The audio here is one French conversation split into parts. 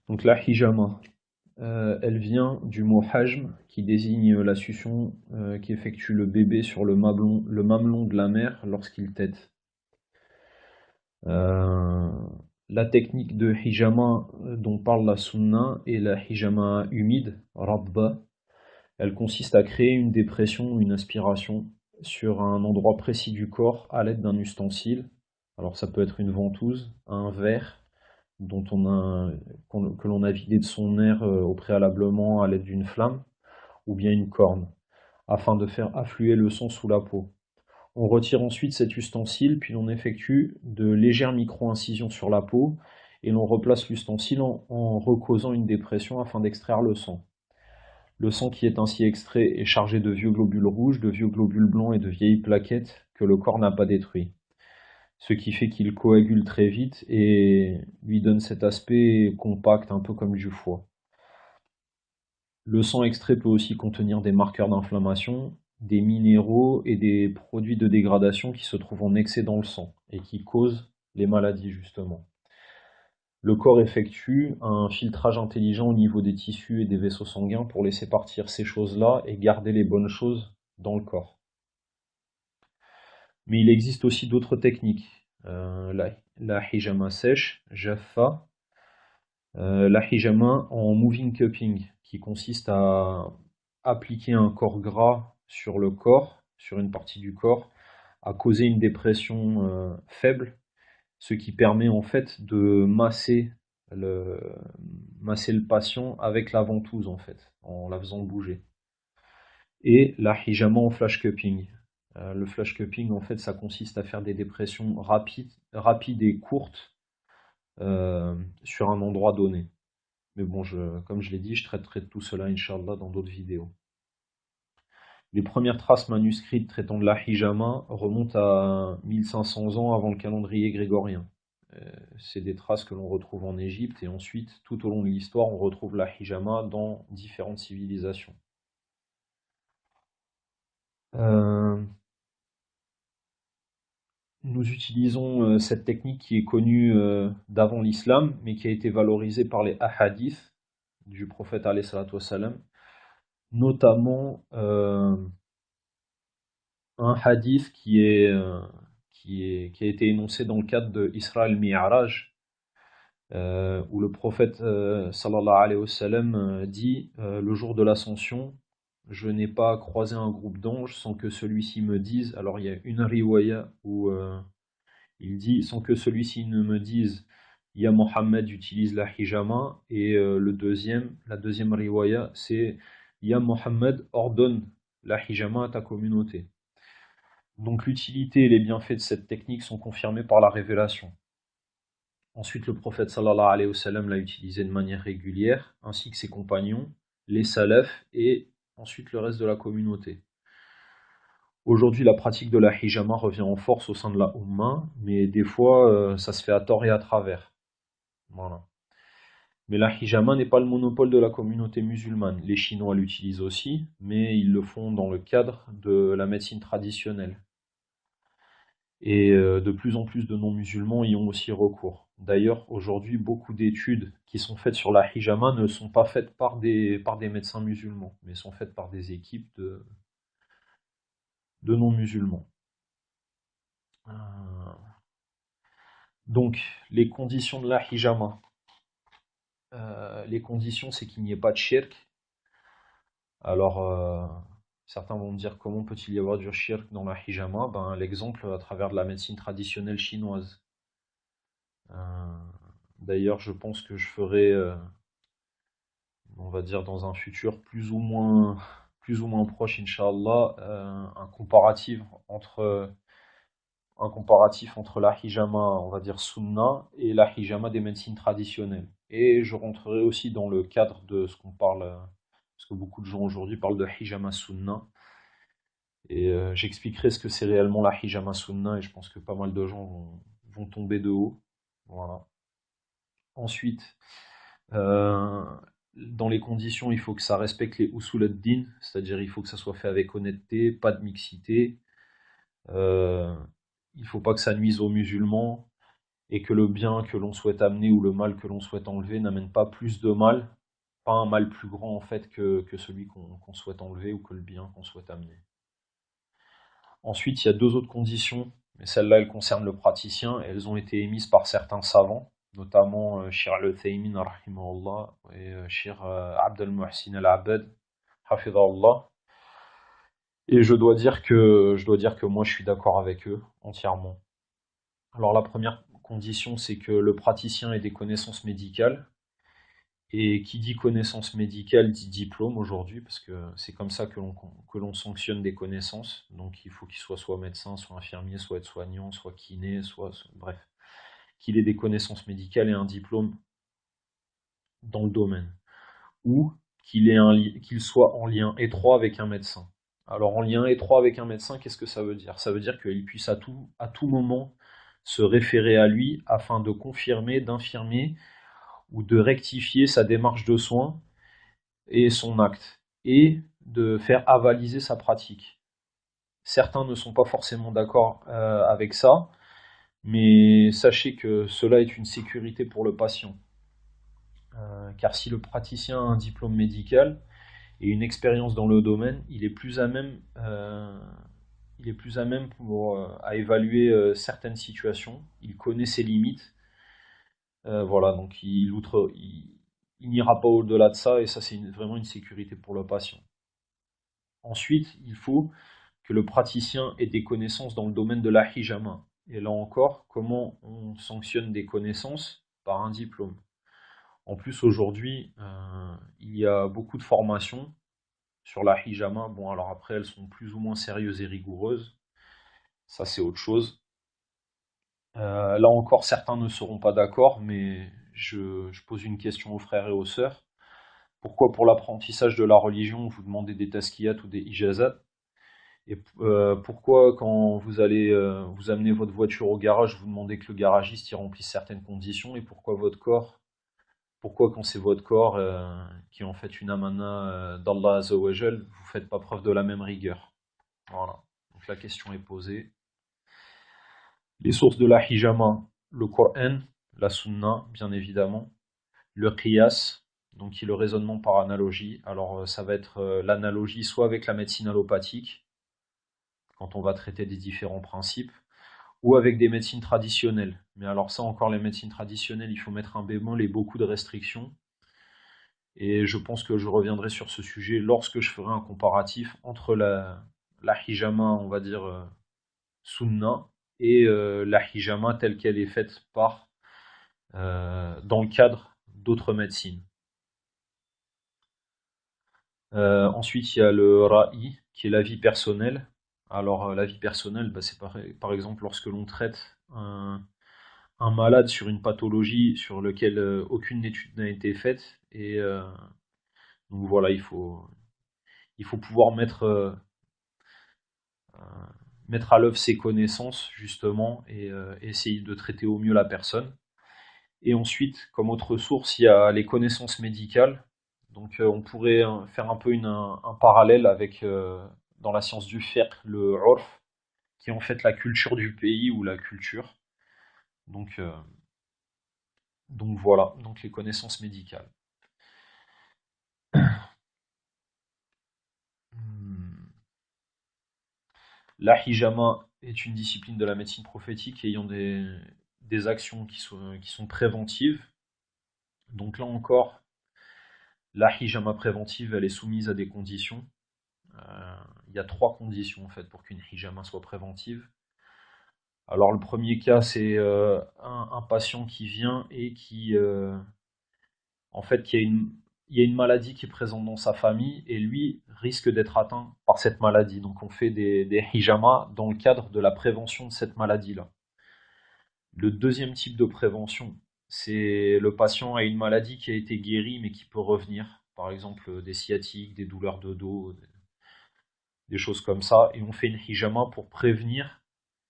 Donc la hijama, elle vient du mot hajm qui désigne la succion qu'effectue le bébé sur le mamelon de la mère lorsqu'il tète. Euh, la technique de hijama dont parle la sunna est la hijama humide, rabba. Elle consiste à créer une dépression ou une aspiration sur un endroit précis du corps à l'aide d'un ustensile. Alors ça peut être une ventouse, un verre dont que l'on a vidé de son air au préalablement à l'aide d'une flamme, ou bien une corne, afin de faire affluer le sang sous la peau. On retire ensuite cet ustensile, puis l'on effectue de légères micro-incisions sur la peau, et l'on replace l'ustensile en recausant une dépression afin d'extraire le sang. Le sang qui est ainsi extrait est chargé de vieux globules rouges, de vieux globules blancs et de vieilles plaquettes que le corps n'a pas détruits. Ce qui fait qu'il coagule très vite et lui donne cet aspect compact, un peu comme du foie. Le sang extrait peut aussi contenir des marqueurs d'inflammation, des minéraux et des produits de dégradation qui se trouvent en excès dans le sang et qui causent les maladies justement. Le corps effectue un filtrage intelligent au niveau des tissus et des vaisseaux sanguins pour laisser partir ces choses-là et garder les bonnes choses dans le corps. Mais il existe aussi d'autres techniques. La hijama sèche, jaffa, la hijama en moving cupping, qui consiste à appliquer un corps gras sur le corps, sur une partie du corps, à causer une dépression faible, ce qui permet en fait de le, masser le patient avec la ventouse en fait, en la faisant bouger. Et la hijama en flash cupping. Le flash cupping en fait ça consiste à faire des dépressions rapides et courtes euh, sur un endroit donné. Mais bon, comme je l'ai dit, je traiterai de tout cela, Inch'Allah, dans d'autres vidéos. Les premières traces manuscrites traitant de la hijama remontent à 1500 ans avant le calendrier grégorien. C'est des traces que l'on retrouve en Égypte et ensuite, tout au long de l'histoire, on retrouve la hijama dans différentes civilisations. Euh, nous utilisons cette technique qui est connue d'avant l'islam, mais qui a été valorisée par les ahadiths du prophète alayhi salatu wassalam, notamment un hadith qui a été énoncé dans le cadre de Isra al-Mi'raj, où le prophète sallallahu alayhi wa sallam dit le jour de l'ascension, je n'ai pas croisé un groupe d'anges sans que celui-ci me dise, alors il y a une riwaya où il dit sans que celui-ci ne me dise Ya Mohammed utilise la hijama, et la deuxième riwaya c'est Ya Mohammed ordonne la hijama à ta communauté. Donc l'utilité et les bienfaits de cette technique sont confirmés par la révélation. Ensuite, le prophète sallallahu alayhi wa sallam l'a utilisé de manière régulière, ainsi que ses compagnons, les salafs et ensuite le reste de la communauté. Aujourd'hui, la pratique de la hijama revient en force au sein de la Ummah, mais des fois, ça se fait à tort et à travers. Voilà. Mais la hijama n'est pas le monopole de la communauté musulmane. Les Chinois l'utilisent aussi, mais ils le font dans le cadre de la médecine traditionnelle. Et de plus en plus de non-musulmans y ont aussi recours. D'ailleurs, aujourd'hui, beaucoup d'études qui sont faites sur la hijama ne sont pas faites par des médecins musulmans, mais sont faites par des équipes de non-musulmans. Euh, donc, les conditions de la hijama. Les conditions, c'est qu'il n'y ait pas de shirk. Alors, certains vont me dire comment peut-il y avoir du shirk dans la hijama? Ben, l'exemple à travers de la médecine traditionnelle chinoise. Euh, D'ailleurs, je pense que je ferai on va dire dans un futur plus ou moins proche, Inch'Allah, un comparatif entre la hijama, on va dire sunna, et la hijama des médecines traditionnelles. Et je rentrerai aussi dans le cadre de ce qu'on parle, parce que beaucoup de gens aujourd'hui parlent de hijama sunna, et j'expliquerai ce que c'est réellement la hijama sunna, et je pense que pas mal de gens vont tomber de haut. Voilà. Ensuite, Euh, dans les conditions, il faut que ça respecte les usul ad-din, c'est-à-dire il faut que ça soit fait avec honnêteté, pas de mixité. Euh, il faut pas que ça nuise aux musulmans. et que le bien que l'on souhaite amener ou le mal que l'on souhaite enlever n'amène pas plus de mal, pas un mal plus grand en fait que celui qu'on souhaite enlever ou que le bien qu'on souhaite amener. Ensuite, il y a deux autres conditions, mais celles-là, elles concernent le praticien, et elles ont été émises par certains savants, notamment Shir al-Uthaymin, rahimahullah, et Shir Abd al-Muhsin al-Abad, hafidhahullah. Et je dois dire que moi, je suis d'accord avec eux entièrement. Alors, la première condition, c'est que le praticien ait des connaissances médicales. Et qui dit connaissance médicale dit diplôme aujourd'hui, parce que c'est comme ça que l'on sanctionne des connaissances. Donc il faut qu'il soit médecin, soit infirmier, soit aide-soignant, soit kiné, bref, qu'il ait des connaissances médicales et un diplôme dans le domaine. Ou qu'il soit en lien étroit avec un médecin. Alors en lien étroit avec un médecin, qu'est-ce que ça veut dire? Ça veut dire qu'il puisse à tout moment se référer à lui afin de confirmer, d'infirmer ou de rectifier sa démarche de soins et son acte, et de faire avaliser sa pratique. Certains ne sont pas forcément d'accord avec ça, mais sachez que cela est une sécurité pour le patient. Car si le praticien a un diplôme médical et une expérience dans le domaine, il est plus à même à évaluer certaines situations, il connaît ses limites, voilà, donc il n'ira pas au-delà de ça, et ça c'est vraiment une sécurité pour le patient. Ensuite, il faut que le praticien ait des connaissances dans le domaine de la hijama. Et là encore, comment on sanctionne des connaissances? Par un diplôme. En plus, aujourd'hui, il y a beaucoup de formations sur la hijama. Bon, alors après, elles sont plus ou moins sérieuses et rigoureuses. Ça, c'est autre chose. Là encore, certains ne seront pas d'accord, mais je pose une question aux frères et aux sœurs. Pourquoi pour l'apprentissage de la religion, vous demandez des taskiyat ou des ijazat? Et pourquoi quand vous allez vous amener votre voiture au garage, vous demandez que le garagiste y remplisse certaines conditions, et pourquoi quand c'est votre corps qui est en fait une amana d'Allah Azza wa Jal, vous faites pas preuve de la même rigueur? Voilà. Donc la question est posée. Les sources de la hijama, le Coran, la Sunna, bien évidemment, le qiyas, donc qui est le raisonnement par analogie. Alors ça va être l'analogie soit avec la médecine allopathique, quand on va traiter des différents principes, ou avec des médecines traditionnelles. Mais alors ça encore, les médecines traditionnelles, il faut mettre un bémol et beaucoup de restrictions. Et je pense que je reviendrai sur ce sujet lorsque je ferai un comparatif entre la hijama, on va dire, sunna, et la hijama telle qu'elle est faite dans le cadre d'autres médecines. Ensuite, il y a le ra'i, qui est la vie personnelle. Alors, la vie personnelle, bah, c'est par exemple lorsque l'on traite un malade sur une pathologie sur laquelle aucune étude n'a été faite. Et donc voilà, il faut pouvoir mettre à l'œuvre ses connaissances, justement, et essayer de traiter au mieux la personne. Et ensuite, comme autre source, il y a les connaissances médicales. Donc on pourrait faire un peu un parallèle avec, dans la science du fiqh, le urf, qui est en fait la culture du pays ou la culture. Donc, euh, donc voilà, donc les connaissances médicales. Hmm. La hijama est une discipline de la médecine prophétique ayant des actions qui sont préventives. Donc là encore, la hijama préventive, elle est soumise à des conditions. Il y a trois conditions en fait pour qu'une hijama soit préventive. Alors le premier cas, c'est un patient qui vient et qui, en fait, il y a une maladie qui est présente dans sa famille, et lui risque d'être atteint par cette maladie. Donc on fait des hijamas dans le cadre de la prévention de cette maladie-là. Le deuxième type de prévention, c'est le patient a une maladie qui a été guérie mais qui peut revenir. Par exemple des sciatiques, des douleurs de dos, des choses comme ça. Et on fait une hijama pour prévenir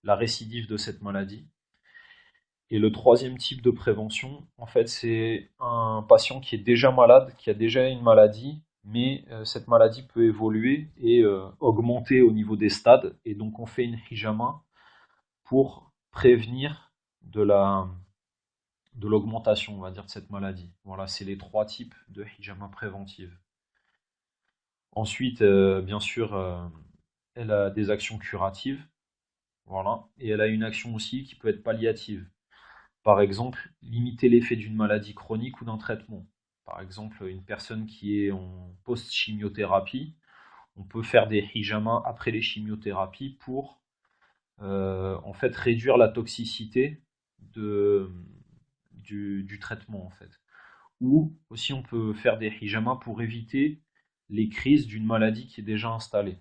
la récidive de cette maladie. Et le troisième type de prévention, en fait, c'est un patient qui est déjà malade, qui a déjà une maladie, mais cette maladie peut évoluer et augmenter au niveau des stades. Et donc, on fait une hijama pour prévenir de l'augmentation, on va dire, de cette maladie. Voilà, c'est les trois types de hijama préventive. Ensuite, bien sûr, elle a des actions curatives, voilà, et elle a une action aussi qui peut être palliative. Par exemple, limiter l'effet d'une maladie chronique ou d'un traitement. Par exemple, une personne qui est en post-chimiothérapie, on peut faire des hijamas après les chimiothérapies pour en fait réduire la toxicité de, du traitement en fait. Ou aussi on peut faire des hijamas pour éviter les crises d'une maladie qui est déjà installée.